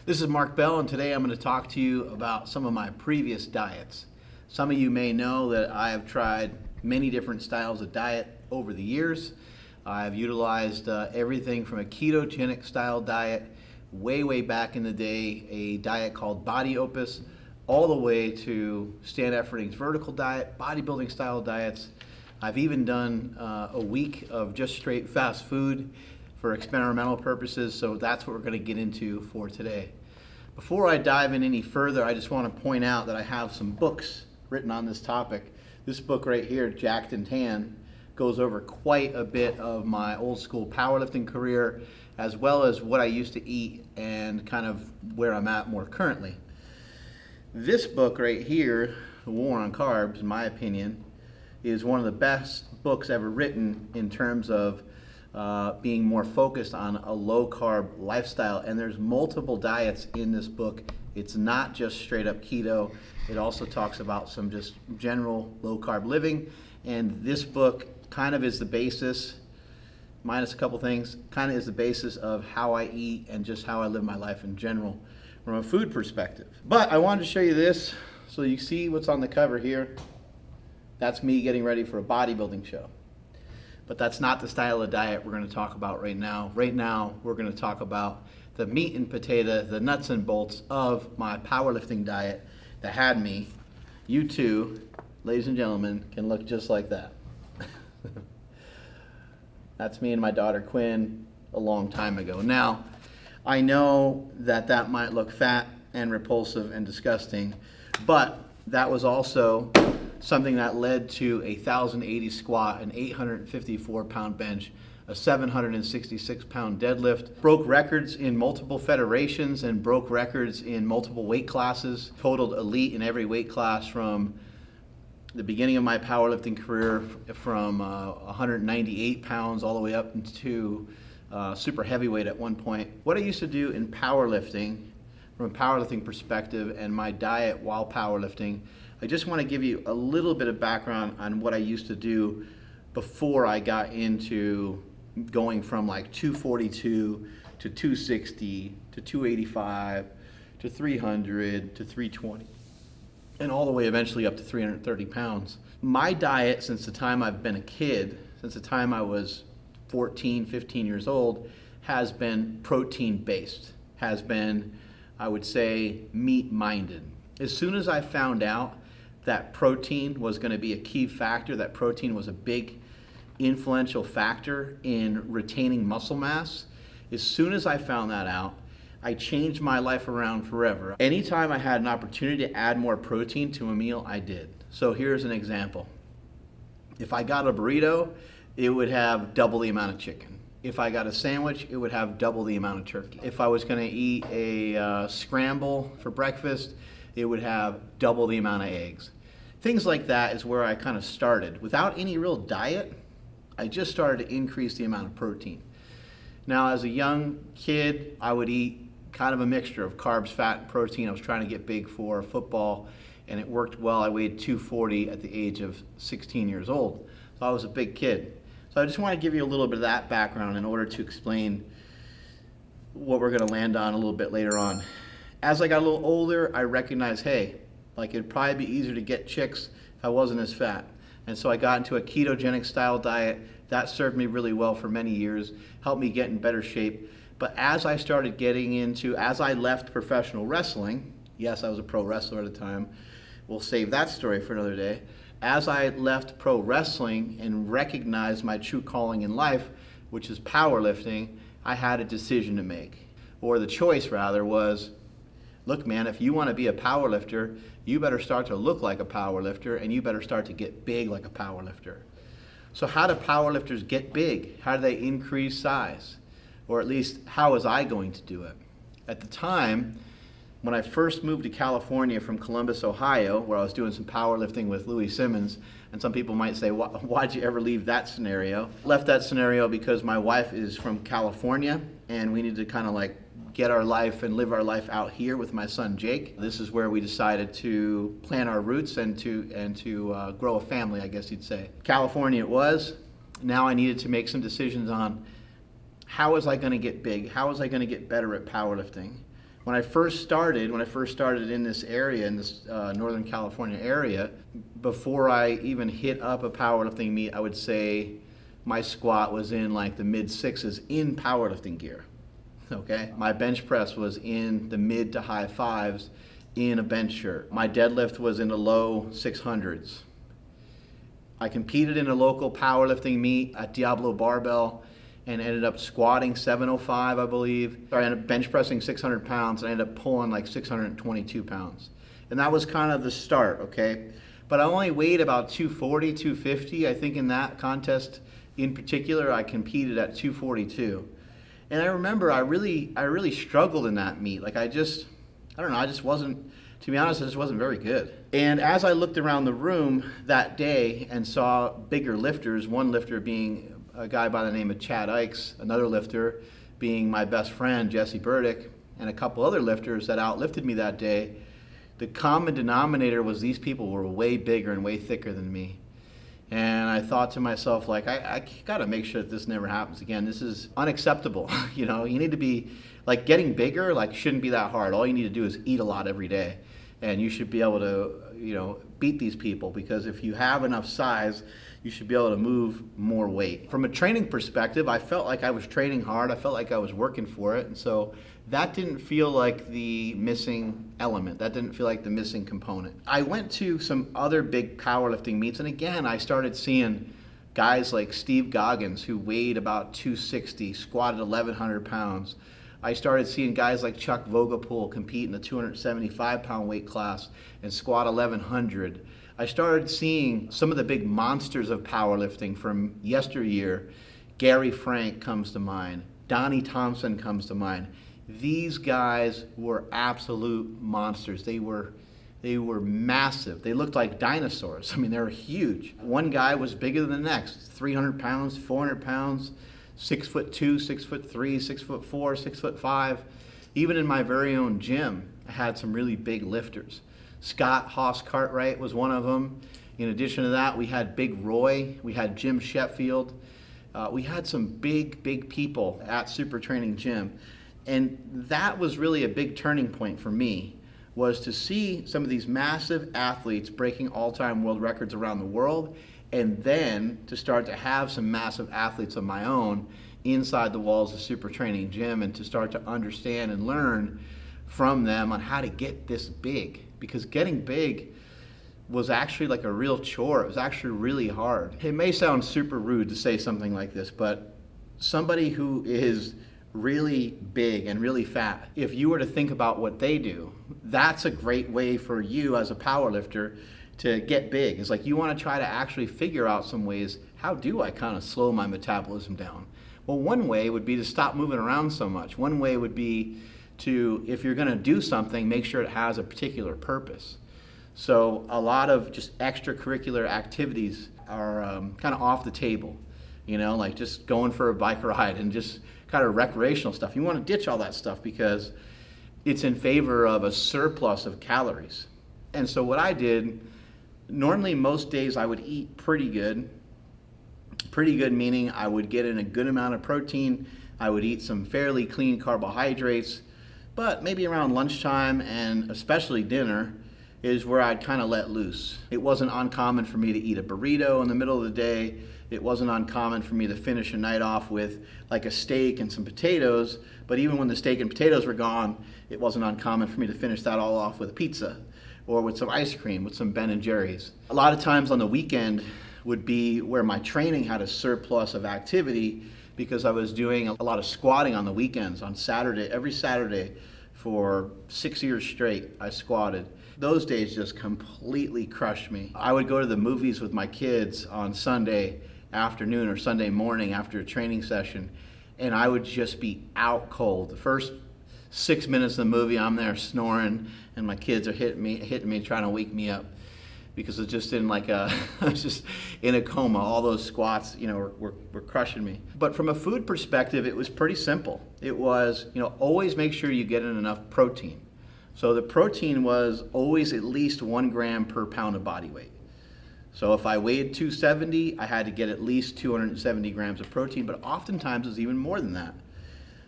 This is Mark Bell, and today I'm going to talk to you about some of my previous diets. Some of you may know that I have tried many different styles of diet over the years. I've utilized everything from a ketogenic style diet way back in the day, a diet called Body Opus, all the way to Stand Efforting's vertical diet, bodybuilding style diets. I've even done a week of just straight fast food for experimental purposes, so that's what we're going to get into for today. Before I dive in any further, I just want to point out that I have some books written on this topic. This book right here, Jacked and Tan, goes over quite a bit of my old school powerlifting career, as well as what I used to eat and kind of where I'm at more currently. This book right here, The War on Carbs, in my opinion, is one of the best books ever written in terms of being more focused on a low-carb lifestyle. And there's multiple diets in this book. It's not just straight up keto. It also talks about some just general low-carb living. And this book kind of is the basis, minus a couple things, kind of is the basis of how I eat and just how I live my life in general from a food perspective. But I wanted to show you this so you see what's on the cover here. That's me getting ready for a bodybuilding show. But that's not the style of diet we're going to talk about right now. Right now, we're going to talk about the meat and potato, the nuts and bolts of my powerlifting diet that had me. You too, ladies and gentlemen, can look just like that. That's me and my daughter Quinn a long time ago. Now, I know that that might look fat and repulsive and disgusting, but that was also something that led to a 1,080 squat, an 854-pound bench, a 766-pound deadlift, broke records in multiple federations and broke records in multiple weight classes, totaled elite in every weight class from the beginning of my powerlifting career, from 198 pounds all the way up to super heavyweight at one point. What I used to do in powerlifting, from a powerlifting perspective, and my diet while powerlifting, I just want to give you a little bit of background on what I used to do before I got into going from like 242 to 260 to 285 to 300 to 320 and all the way eventually up to 330 pounds. My diet since the time I've been a kid, since the time I was 14, 15 years old, has been protein based, has been, I would say, meat minded. As soon as I found out that protein was going to be a key factor, that protein was a big influential factor in retaining muscle mass, as soon as I found that out, I changed my life around forever. Anytime I had an opportunity to add more protein to a meal, I did. So here's an example. If I got a burrito, it would have double the amount of chicken. If I got a sandwich, it would have double the amount of turkey. If I was going to eat a scramble for breakfast, it would have double the amount of eggs. Things like that is where I kind of started. Without any real diet, I just started to increase the amount of protein. Now, as a young kid, I would eat kind of a mixture of carbs, fat, and protein. I was trying to get big for football, and it worked well. I weighed 240 at the age of 16 years old, so I was a big kid. So I just want to give you a little bit of that background in order to explain what we're going to land on a little bit later on. As I got a little older, I recognized, hey, like it'd probably be easier to get chicks if I wasn't as fat. And so I got into a ketogenic style diet. That served me really well for many years, helped me get in better shape. But as I started getting into, as I left professional wrestling, yes, I was a pro wrestler at the time, we'll save that story for another day. As I left pro wrestling and recognized my true calling in life, which is powerlifting, I had a decision to make. Or the choice rather was, look man, if you want to be a powerlifter, you better start to look like a powerlifter and you better start to get big like a powerlifter. So how do powerlifters get big? How do they increase size? Or at least, how was I going to do it? At the time, when I first moved to California from Columbus, Ohio, where I was doing some powerlifting with Louis Simmons, and some people might say, why'd you ever leave that scenario? Left that scenario because my wife is from California, and we needed to kind of like get our life and live our life out here with my son Jake. This is where we decided to plant our roots and to grow a family, I guess you'd say. California it was. Now I needed to make some decisions on how was I going to get big? How was I going to get better at powerlifting? When I first started in this area, in this Northern California area, before I even hit up a powerlifting meet, I would say my squat was in like the mid sixes in powerlifting gear. Okay, my bench press was in the mid to high fives in a bench shirt. My deadlift was in the low 600s. I competed in a local powerlifting meet at Diablo Barbell and ended up squatting 705, I believe. I ended up bench pressing 600 pounds and I ended up pulling like 622 pounds. And that was kind of the start, okay? But I only weighed about 240, 250. I think in that contest in particular, I competed at 242. And I remember I really struggled in that meet. Like I just wasn't, to be honest, I just wasn't very good. And as I looked around the room that day and saw bigger lifters, one lifter being a guy by the name of Chad Ikes, another lifter being my best friend, Jesse Burdick, and a couple other lifters that outlifted me that day, the common denominator was these people were way bigger and way thicker than me. And I thought to myself, like, I gotta make sure that this never happens again. This is unacceptable. You know, you need to be, like, getting bigger, like, shouldn't be that hard. All you need to do is eat a lot every day. And you should be able to, you know, beat these people, because if you have enough size, you should be able to move more weight. From a training perspective, I felt like I was training hard. I felt like I was working for it. And so that didn't feel like the missing element. That didn't feel like the missing component. I went to some other big powerlifting meets, and again, I started seeing guys like Steve Goggins, who weighed about 260, squatted 1,100 pounds. I started seeing guys like Chuck Vogelpohl compete in the 275-pound weight class and squat 1,100. I started seeing some of the big monsters of powerlifting from yesteryear. Gary Frank comes to mind. Donnie Thompson comes to mind. These guys were absolute monsters. They were massive. They looked like dinosaurs. I mean, they were huge. One guy was bigger than the next, 300 pounds, 400 pounds, 6'2", 6'3", 6'4", 6'5". Even in my very own gym, I had some really big lifters. Scott Hoss Cartwright was one of them. In addition to that, we had Big Roy, we had Jim Sheffield. We had some big people at SuperTraining Gym. And that was really a big turning point for me, was to see some of these massive athletes breaking all-time world records around the world, and then to start to have some massive athletes of my own inside the walls of SuperTraining Gym, and to start to understand and learn from them on how to get this big. Because getting big was actually like a real chore. It was actually really hard. It may sound super rude to say something like this, but somebody who is really big and really fat, if you were to think about what they do, that's a great way for you as a powerlifter to get big. It's like you want to try to actually figure out some ways, how do I kind of slow my metabolism down? Well, one way would be to stop moving around so much. One way would be to, if you're going to do something, make sure it has a particular purpose. So a lot of just extracurricular activities are kind of off the table, you know, like just going for a bike ride and just kind of recreational stuff. You want to ditch all that stuff because it's in favor of a surplus of calories. And so what I did, normally most days I would eat pretty good. Pretty good meaning I would get in a good amount of protein. I would eat some fairly clean carbohydrates. But maybe around lunchtime and especially dinner is where I'd kind of let loose. It wasn't uncommon for me to eat a burrito in the middle of the day. It wasn't uncommon for me to finish a night off with like a steak and some potatoes. But even when the steak and potatoes were gone, it wasn't uncommon for me to finish that all off with a pizza or with some ice cream, with some Ben & Jerry's. A lot of times on the weekend would be where my training had a surplus of activity, because I was doing a lot of squatting on the weekends. On Saturday, every Saturday for 6 years straight, I squatted. Those days just completely crushed me. I would go to the movies with my kids on Sunday afternoon or Sunday morning after a training session, and I would just be out cold. The first 6 minutes of the movie, I'm there snoring, and my kids are hitting me, trying to wake me up, because it's just in like I was just in a coma. All those squats, you know, were crushing me. But from a food perspective, it was pretty simple. It was, you know, always make sure you get in enough protein. So the protein was always at least 1 gram per pound of body weight. So if I weighed 270, I had to get at least 270 grams of protein, but oftentimes it was even more than that.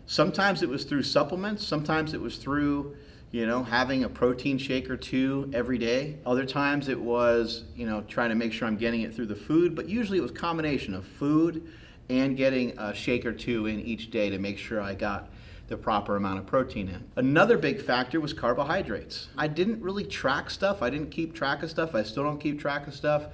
Sometimes it was through supplements, sometimes it was through, having a protein shake or two every day. Other times it was, trying to make sure I'm getting it through the food, but usually it was a combination of food and getting a shake or two in each day to make sure I got the proper amount of protein in. Another big factor was carbohydrates. I didn't really track stuff. I didn't keep track of stuff. I still don't keep track of stuff,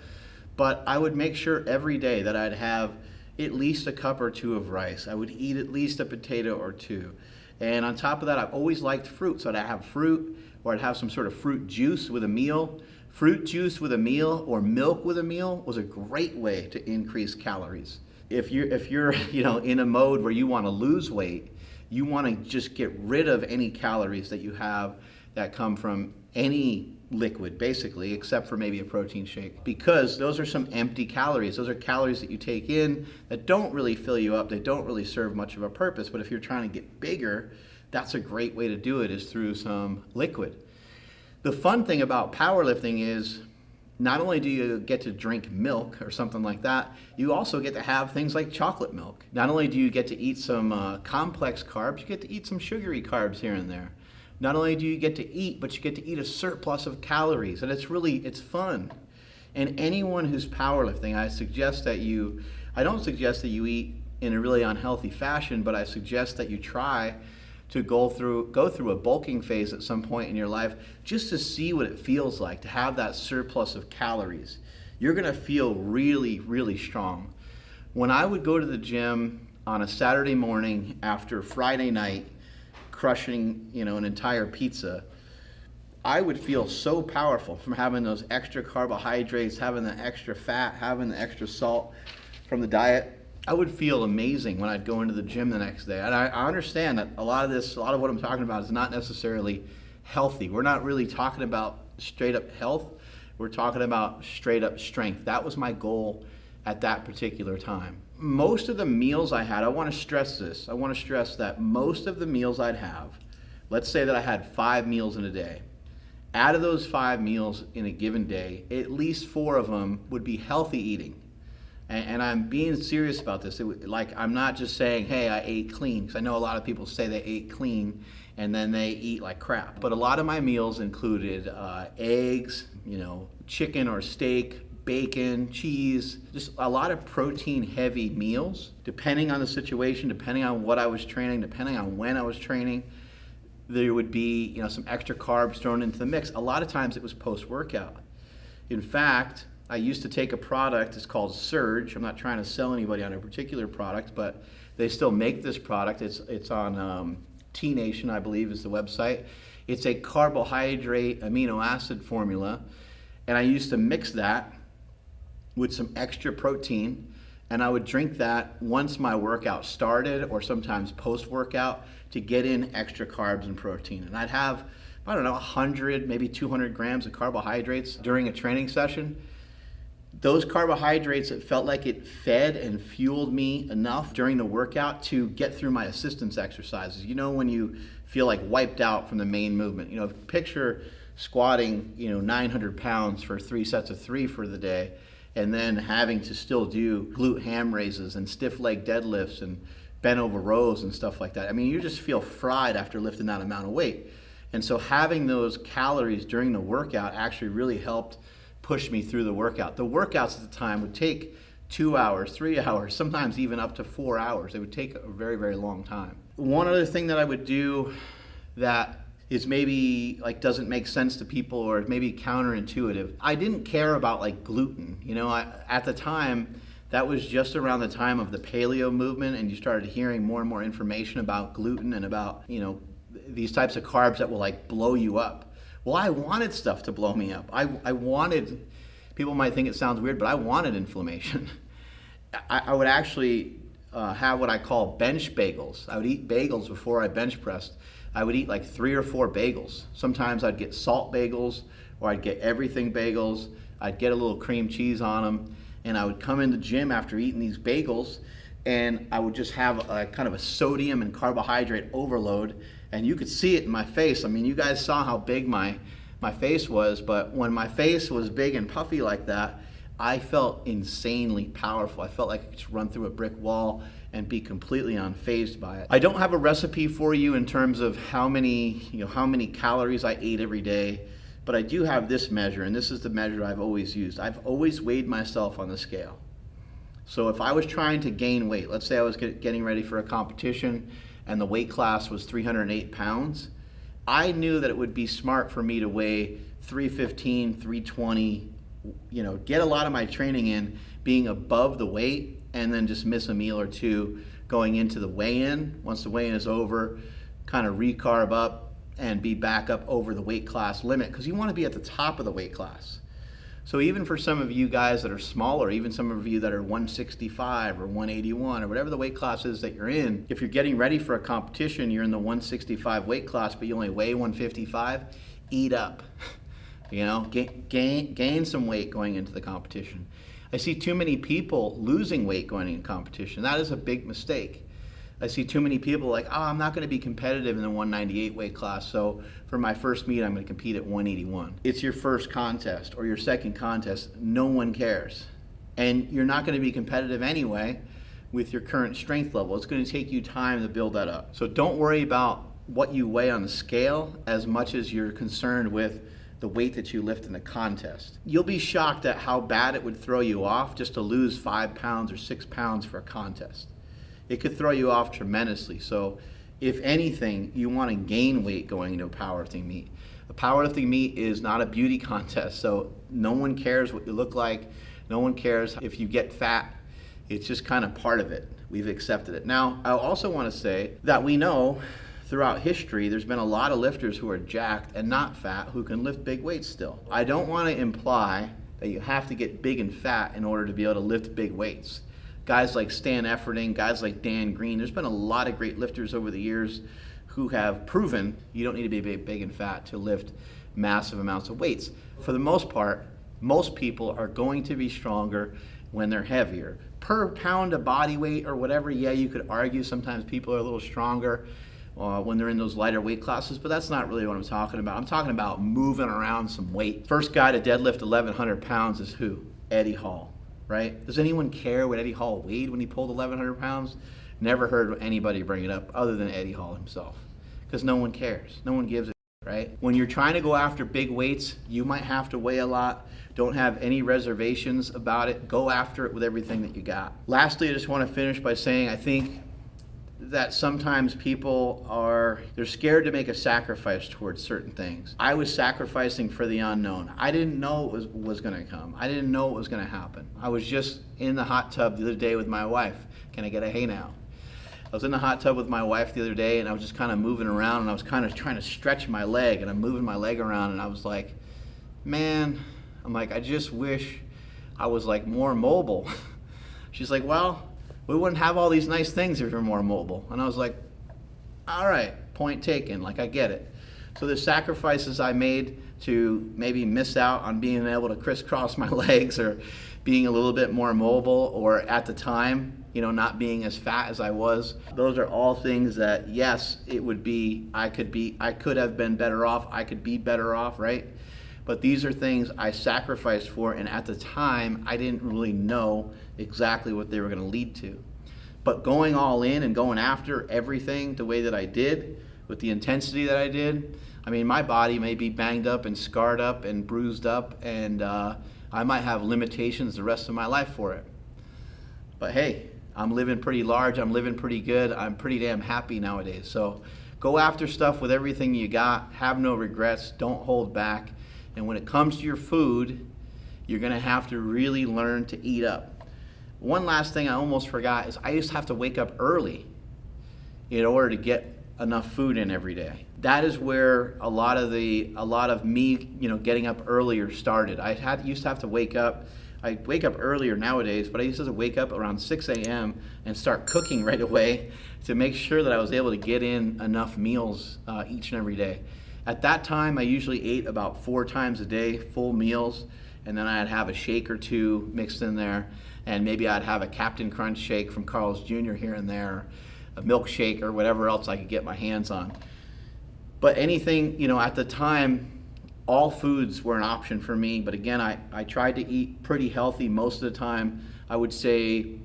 but I would make sure every day that I'd have at least a cup or two of rice. I would eat at least a potato or two. And on top of that, I've always liked fruit. So I'd have fruit, or I'd have some sort of fruit juice with a meal. Fruit juice with a meal or milk with a meal was a great way to increase calories. If you're in a mode where you want to lose weight, you want to just get rid of any calories that you have that come from any liquid, basically, except for maybe a protein shake, because those are some empty calories. Those are calories that you take in that don't really fill you up. They don't really serve much of a purpose. But if you're trying to get bigger, that's a great way to do it, is through some liquid. The fun thing about powerlifting is not only do you get to drink milk or something like that, you also get to have things like chocolate milk. Not only do you get to eat some complex carbs, you get to eat some sugary carbs here and there. Not only do you get to eat, but you get to eat a surplus of calories, and it's fun. And anyone who's powerlifting, I don't suggest that you eat in a really unhealthy fashion, but I suggest that you try to go through a bulking phase at some point in your life, just to see what it feels like to have that surplus of calories. You're gonna feel really, really strong. When I would go to the gym on a Saturday morning after Friday night, crushing, an entire pizza, I would feel so powerful from having those extra carbohydrates, having the extra fat, having the extra salt from the diet. I would feel amazing when I'd go into the gym the next day. And I understand that a lot of what I'm talking about is not necessarily healthy. We're not really talking about straight up health. We're talking about straight up strength. That was my goal at that particular time. Most of the meals I had, I want to stress this. I want to stress that most of the meals I'd have, let's say that I had 5 meals in a day. Out of those 5 meals in a given day, at least 4 of them would be healthy eating. And I'm being serious about this. I'm not just saying, hey, I ate clean, because I know a lot of people say they ate clean and then they eat like crap. But a lot of my meals included eggs, chicken or steak, bacon, cheese, just a lot of protein-heavy meals. Depending on the situation, depending on what I was training, depending on when I was training, there would be some extra carbs thrown into the mix. A lot of times it was post-workout. In fact, I used to take a product, it's called Surge. I'm not trying to sell anybody on a particular product, but they still make this product. It's on T Nation, I believe is the website. It's a carbohydrate amino acid formula, and I used to mix that with some extra protein, and I would drink that once my workout started or sometimes post-workout to get in extra carbs and protein. And I'd have, 100, maybe 200 grams of carbohydrates during a training session. Those carbohydrates, it felt like it fed and fueled me enough during the workout to get through my assistance exercises. When you feel like wiped out from the main movement. Picture squatting, 900 pounds for 3 sets of 3 for the day, and then having to still do glute ham raises and stiff leg deadlifts and bent over rows and stuff like that. You just feel fried after lifting that amount of weight. And so having those calories during the workout actually really helped push me through the workout. The workouts at the time would take 2 hours, 3 hours, sometimes even up to 4 hours. It would take a very, very long time. One other thing that I would do that is maybe doesn't make sense to people or maybe counterintuitive. I didn't care about gluten. At the time, that was just around the time of the paleo movement, and you started hearing more and more information about gluten and about, these types of carbs that will blow you up. Well, I wanted stuff to blow me up. I wanted, people might think it sounds weird, but I wanted inflammation. I would actually have what I call bench bagels. I would eat bagels before I bench pressed. I would eat 3 or 4 bagels. Sometimes I'd get salt bagels, or I'd get everything bagels. I'd get a little cream cheese on them, and I would come in the gym after eating these bagels, and I would just have a kind of a sodium and carbohydrate overload, and you could see it in my face. You guys saw how big my face was, but when my face was big and puffy like that, I felt insanely powerful. I felt like I could just run through a brick wall and be completely unfazed by it. I don't have a recipe for you in terms of how many calories I ate every day, but I do have this measure, and this is the measure I've always used. I've always weighed myself on the scale. So if I was trying to gain weight, let's say I was getting ready for a competition and the weight class was 308 pounds, I knew that it would be smart for me to weigh 315, 320, get a lot of my training in being above the weight, and then just miss a meal or two going into the weigh-in. Once the weigh-in is over, kind of recarb up and be back up over the weight class limit, because you want to be at the top of the weight class. So even for some of you guys that are smaller, even some of you that are 165 or 181 or whatever the weight class is that you're in, if you're getting ready for a competition, you're in the 165 weight class, but you only weigh 155, eat up. Gain some weight going into the competition. I see too many people losing weight going into competition. That is a big mistake. I see too many people like, I'm not going to be competitive in the 198 weight class, so for my first meet, I'm going to compete at 181. It's your first contest or your second contest. No one cares. And you're not going to be competitive anyway with your current strength level. It's going to take you time to build that up. So don't worry about what you weigh on the scale as much as you're concerned with the weight that you lift in the contest. You'll be shocked at how bad it would throw you off just to lose 5 pounds or 6 pounds for a contest. It could throw you off tremendously. So if anything, you want to gain weight going into a powerlifting meet. A powerlifting meet is not a beauty contest, so no one cares what you look like. No one cares if you get fat. It's just kind of part of it. We've accepted it. Now, I also want to say that we know throughout history, there's been a lot of lifters who are jacked and not fat who can lift big weights still. I don't want to imply that you have to get big and fat in order to be able to lift big weights. Guys like Stan Efferding, guys like Dan Green, there's been a lot of great lifters over the years who have proven you don't need to be big and fat to lift massive amounts of weights. For the most part, most people are going to be stronger when they're heavier. Per pound of body weight or whatever, yeah, you could argue sometimes people are a little stronger when they're in those lighter weight classes, but that's not really what I'm talking about. I'm talking about moving around some weight. First guy to deadlift 1,100 pounds is who? Eddie Hall, right? Does anyone care what Eddie Hall weighed when he pulled 1,100 pounds? Never heard anybody bring it up other than Eddie Hall himself, because no one cares. No one gives a right? When you're trying to go after big weights, you might have to weigh a lot. Don't have any reservations about it. Go after it with everything that you got. Lastly, I just want to finish by saying I think that sometimes people they're scared to make a sacrifice towards certain things. I was sacrificing for the unknown. I didn't know it was going to come. I didn't know it was going to happen. I was just in the hot tub the other day with my wife. Can I get a hey now? I was in the hot tub with my wife the other day, and I was just kind of moving around, and I was kind of trying to stretch my leg, and I'm moving my leg around, and I was like, man, I just wish I was like more mobile. She's like, well, we wouldn't have all these nice things if you're more mobile. And I was like, all right, point taken, I get it. So the sacrifices I made to maybe miss out on being able to crisscross my legs or being a little bit more mobile, or at the time, not being as fat as I was, those are all things that, yes, I could have been better off, I could be better off, right? But these are things I sacrificed for, and at the time, I didn't really know exactly what they were going to lead to. But going all in and going after everything the way that I did, with the intensity that I did, my body may be banged up and scarred up and bruised up, and I might have limitations the rest of my life for it. But hey, I'm living pretty large, I'm living pretty good, I'm pretty damn happy nowadays. So go after stuff with everything you got, have no regrets, don't hold back. And when it comes to your food, you're gonna have to really learn to eat up. One last thing I almost forgot is I used to have to wake up early in order to get enough food in every day. That is where a lot of me, getting up earlier started. Used to have to wake up. I wake up earlier nowadays, but I used to wake up around 6 a.m. and start cooking right away to make sure that I was able to get in enough meals each and every day. At that time, I usually ate about 4 times a day, full meals, and then I'd have a shake or two mixed in there, and maybe I'd have a Captain Crunch shake from Carl's Jr. here and there, a milkshake or whatever else I could get my hands on. But anything, at the time, all foods were an option for me. But again, I tried to eat pretty healthy most of the time. I would say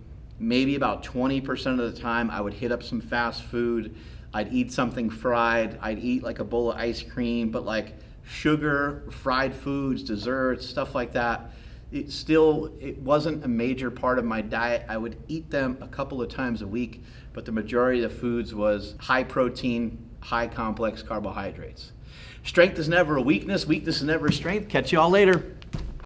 maybe about 20% of the time I would hit up some fast food. I'd eat something fried. I'd eat like a bowl of ice cream, but like sugar, fried foods, desserts, stuff like that. It wasn't a major part of my diet. I would eat them a couple of times a week, but the majority of the foods was high protein, high complex carbohydrates. Strength is never a weakness. Weakness is never a strength. Catch you all later.